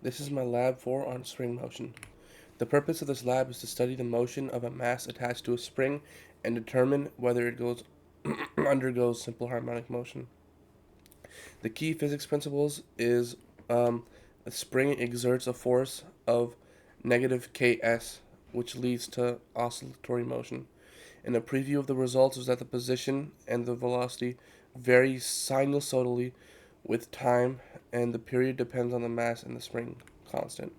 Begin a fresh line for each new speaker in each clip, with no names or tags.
This is my lab 4 on spring motion. The purpose of this lab is to study the motion of a mass attached to a spring and determine whether it goes undergoes simple harmonic motion. The key physics principles is a spring exerts a force of negative Ks, which leads to oscillatory motion. And a preview of the results is that the position and the velocity vary sinusoidally with time, and the period depends on the mass and the spring constant.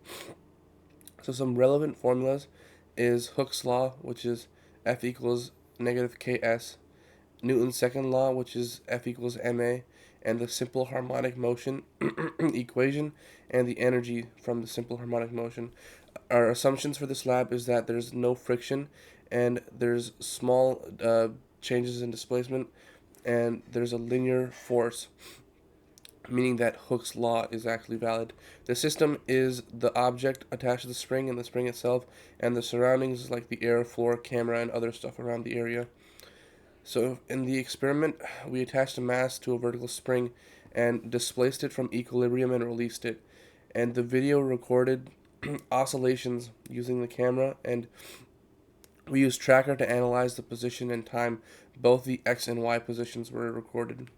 So some relevant formulas is Hooke's law, which is F equals negative Ks, Newton's second law, which is F equals ma, and the simple harmonic motion equation, and the energy from the simple harmonic motion. Our assumptions for this lab is that there's no friction, and there's small changes in displacement, and there's a linear force, meaning that Hooke's law is actually valid. The system is the object attached to the spring and the spring itself, and the surroundings like the air, floor, camera, and other stuff around the area. So in the experiment, we attached a mass to a vertical spring and displaced it from equilibrium and released it. And the video recorded oscillations using the camera, and we used tracker to analyze the position and time. Both the x and y positions were recorded.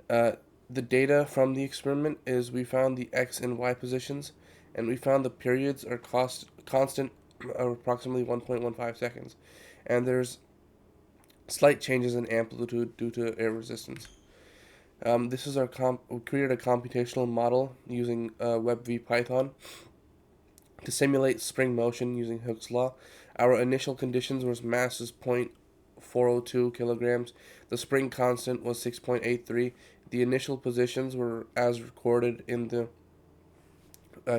Uh, the data from the experiment is we found the x and y positions, and we found the periods are constant of approximately 1.15 seconds. And there's slight changes in amplitude due to air resistance. This is we created a computational model using WebV Python to simulate spring motion using Hooke's law. Our initial conditions was mass is 0.402 kilograms. The spring constant was 6.83. The initial positions were as recorded in the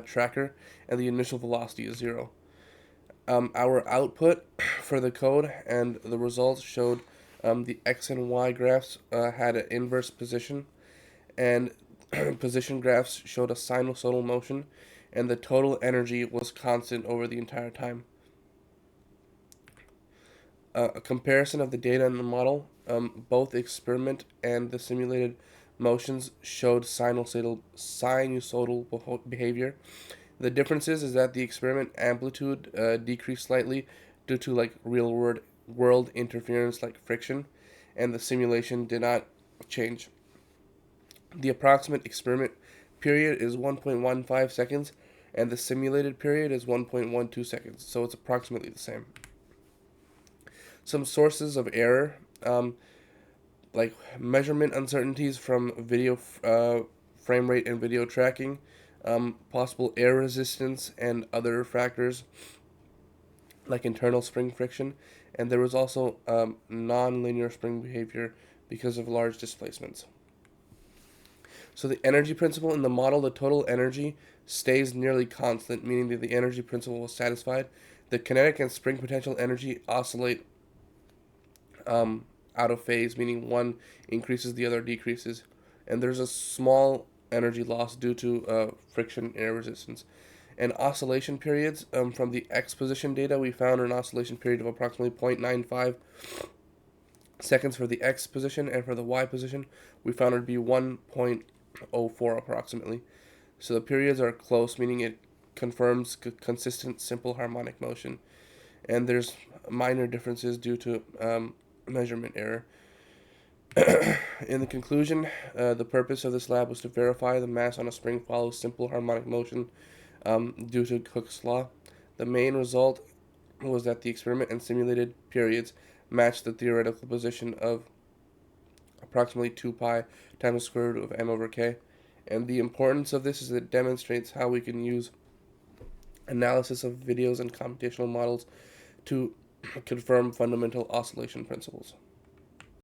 tracker, and the initial velocity is 0. Our output for the code and the results showed the x and y graphs had an inverse position, and position graphs showed a sinusoidal motion, and the total energy was constant over the entire time. A comparison of the data in the model, both experiment and the simulated motions showed sinusoidal behavior. The differences is that the experiment amplitude decreased slightly due to like real world interference like friction, and the simulation did not change. The approximate experiment period is 1.15 seconds, and the simulated period is 1.12 seconds, so it's approximately the same. Some sources of error, like measurement uncertainties from video frame rate and video tracking, possible air resistance, and other factors like internal spring friction, and there was also non-linear spring behavior because of large displacements. So the energy principle in the model, the total energy stays nearly constant, meaning that the energy principle was satisfied. The kinetic and spring potential energy oscillate out of phase, meaning one increases, the other decreases, and there's a small energy loss due to friction air resistance. And oscillation periods, from the x position data, we found an oscillation period of approximately 0.95 seconds for the x position, and for the y position, we found it to be 1.04 approximately. So the periods are close, meaning it confirms consistent simple harmonic motion. And there's minor differences due to measurement error. In the conclusion, the purpose of this lab was to verify the mass on a spring follows simple harmonic motion due to Hooke's law. The main result was that the experiment and simulated periods matched the theoretical position of approximately 2 pi times the square root of m over k. And the importance of this is that it demonstrates how we can use analysis of videos and computational models to confirm fundamental oscillation principles.